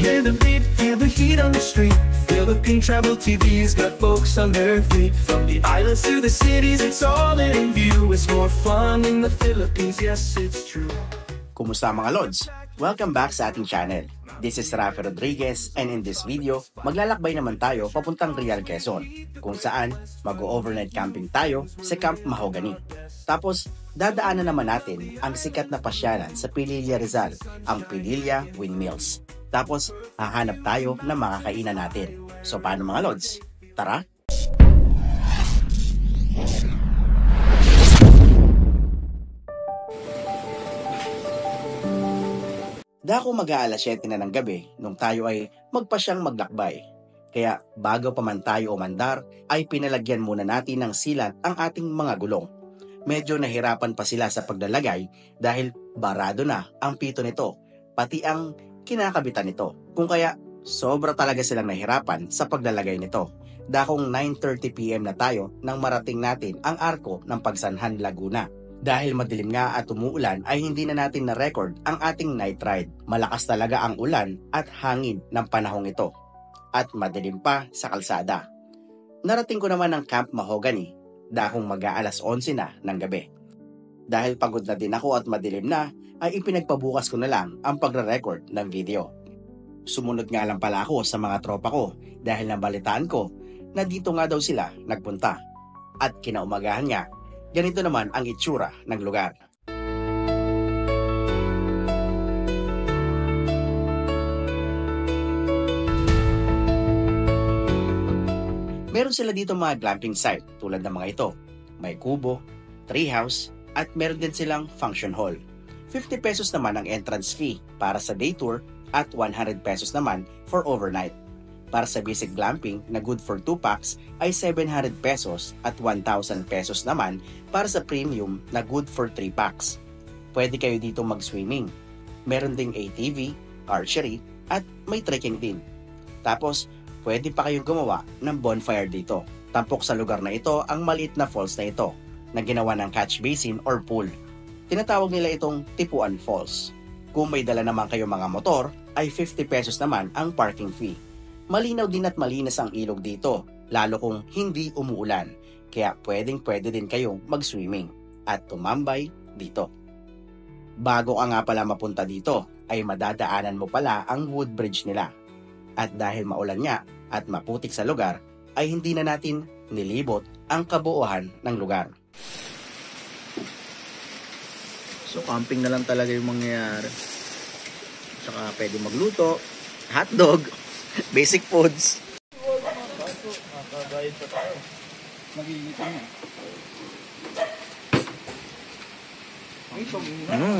Hear the beat, feel the heat on the street. Feel the pink travel TV's got folks on their feet. From the islands to the cities, it's all in view. It's more fun in the Philippines, yes it's true. Kumusta mga Lods? Welcome back sa ating channel. This is Rafi Rodriguez and in this video, maglalakbay naman tayo papuntang Real Quezon, kung saan mag-overnight camping tayo sa Camp Mahogany. Tapos, dadaanan naman natin ang sikat na pasyalan sa Pililla Rizal, ang Pililla Windmills. Tapos, hahanap tayo ng mga kainan natin. So paano mga Lods? Tara! Dako mag-aalas 7 na ng gabi nung tayo ay magpasyang maglakbay. Kaya bago pa man tayo umandar ay pinalagyan muna natin ng silat ang ating mga gulong. Medyo nahirapan pa sila sa paglalagay dahil barado na ang pito nito, pati ang kinakabitan nito. Kung kaya sobra talaga silang nahirapan sa paglalagay nito. Dakong 9:30 PM na tayo nang marating natin ang arko ng Pagsanhan, Laguna. Dahil madilim nga at umuulan ay hindi na natin na-record ang ating night ride. Malakas talaga ang ulan at hangin ng panahong ito. At madilim pa sa kalsada. Narating ko naman ang Camp Mahogany, dakong mag-aalas 11 na ng gabi. Dahil pagod na din ako at madilim na, ay ipinagpabukas ko na lang ang pagre-record ng video. Sumunod nga lang pala ako sa mga tropa ko dahil nabalitaan ko na dito nga daw sila nagpunta. At kinaumagahan nga, ganito naman ang itsura ng lugar. Meron sila dito mga glamping site tulad ng mga ito. May kubo, treehouse, at meron din silang function hall. 50 pesos naman ang entrance fee para sa day tour at 100 pesos naman for overnight. Para sa basic glamping na good for 2 packs ay 700 pesos at 1,000 pesos naman para sa premium na good for 3 packs. Pwede kayo dito mag-swimming. Meron ding ATV, archery, at may trekking din. Tapos, pwede pa kayong gumawa ng bonfire dito. Tampok sa lugar na ito ang maliit na falls na ito na ginawa ng catch basin or pool. Tinatawag nila itong Tipuan Falls. Kung may dala naman kayo mga motor, ay 50 pesos naman ang parking fee. Malinaw din at malinis ang ilog dito, lalo kung hindi umuulan. Kaya pwede din kayong mag-swimming at tumambay dito. Bago ka nga pala mapunta dito, ay madadaanan mo pala ang wood bridge nila. At dahil maulan nga at maputik sa lugar, ay hindi na natin nilibot ang kabuuan ng lugar. So camping na lang talaga yung mangyayari. Saka pwede magluto, hotdog, basic foods. Makakabayad pa tayo. Mag-iitan na.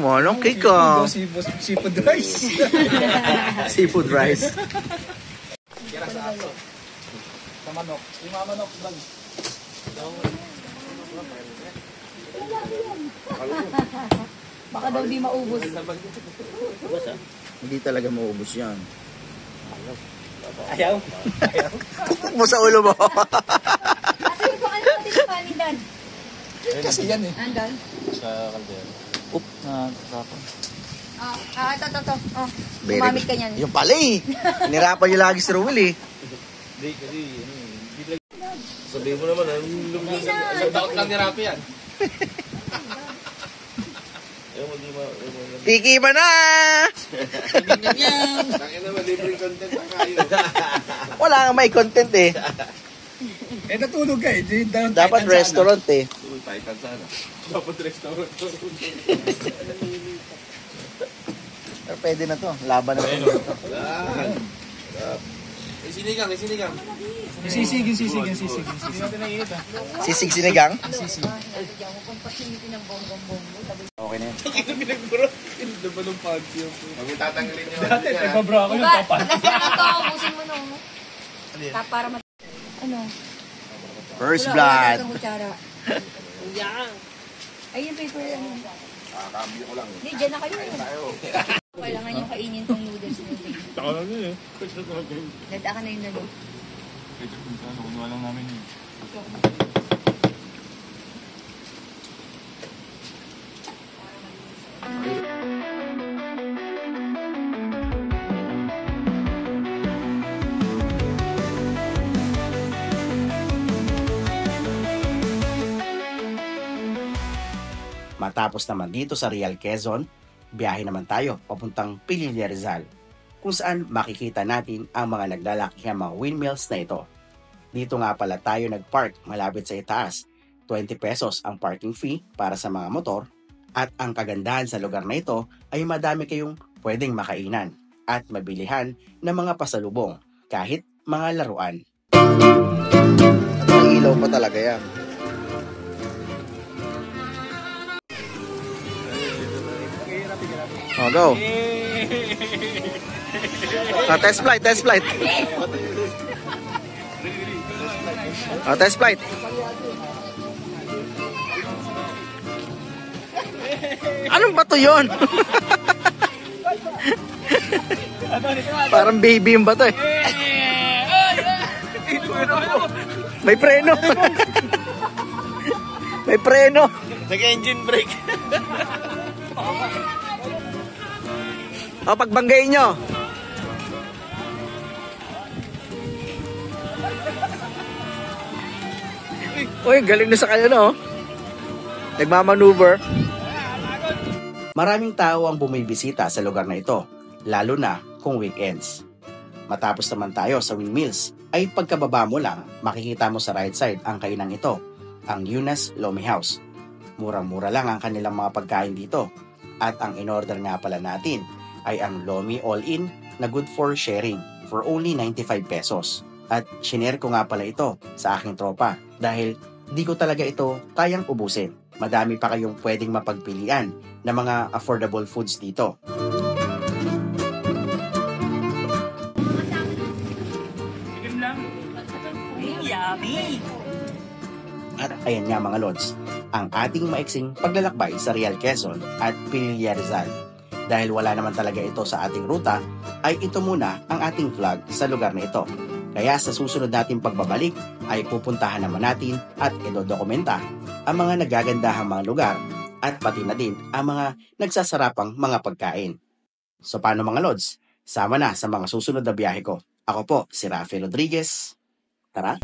Walang cake ah. Seafood rice. Seafood rice. Kira sa aso. Sa manok. Yung mga manok, bag. Baka daw di maubos. Hindi talaga maubos yan. Ayaw. Tuktok mo sa ulo mo. Kasi yung ano natin sa kanin, Dan? Kasi yan eh. Andan? Sa kaldero. Oop, tapon. Ito. Oh, Very umamit good. ka niyan. Yung pala eh. Nirapan niyo lagi si Ruel eh. Hindi, kasi sabihin mo naman, sa daot lang ni Rapi yan. Tiki ba na? Tangin naman, libreng content pa kayo. Wala nga may content eh. Eh, natulog ka eh. Dapat restaurant eh. Titan sana. Dapat restaurant. Pero pwede na to. Laban na to. Sinigang. Sisig. Hindi natin naiinit ah. Sisig sinigang? Sisig. Okay na yan. Ito pinagburo. Ito ba nung pag-yun? Huwag yung tatanggalin nyo. Dati, nagbabro ako yung Diba? tapan. Kasi ito, ubusin mo no. Para ano? First Wala, blood. wala kutsara. Ay, yung paper ano. Kakambyo ko lang. Hindi, dyan na kayo. Kailangan yung kainin tong noodles mo. Taka lang yun eh. Dadaan ka na yung nalo. Kunuha lang namin yun. Matapos naman dito sa Real Quezon, biyahe naman tayo papuntang Pililla Rizal, kung saan makikita natin ang mga naglalakihang mga windmills na ito. Dito nga pala tayo nagpark malapit sa itaas. 20 pesos ang parking fee para sa mga motor, at ang kagandahan sa lugar na ito ay madami kayong pwedeng makainan at mabilihan ng mga pasalubong kahit mga laruan. Ang ilaw pa talaga yan. Oh, go. Test flight, test flight. Test flight. Anong bato yun? Parang baby yung bato eh. May preno. May preno. Nag-engine brake. Pagbanggayin nyo. Uy, galing na sa kanya, no? Nagmamaneuver. Maraming tao ang bumibisita sa lugar na ito, lalo na kung weekends. Matapos naman tayo sa windmills, ay pagkababa mo lang, makikita mo sa right side ang kainang ito, ang Yunas Lomi House. Murang-mura lang ang kanilang mga pagkain dito. At ang in-order nga pala natin ay ang Lomi All-In na good for sharing for only 95 pesos. At shinare ko nga pala ito sa aking tropa dahil di ko talaga ito kayang ubusin. Madami pa kayong pwedeng mapagpilian na mga affordable foods dito. Yummy! At ayan nga mga lods, ang ating maiksing paglalakbay sa Real Quezon at Pililla Rizal. Dahil wala naman talaga ito sa ating ruta, ay ito muna ang ating vlog sa lugar na ito. Kaya sa susunod nating pagbabalik ay pupuntahan naman natin at idodokumenta ang mga nagagandahang mga lugar at pati na din ang mga nagsasarapang mga pagkain. So paano mga lods? Sama na sa mga susunod na biyahe ko. Ako po si Rafael Rodriguez. Tara!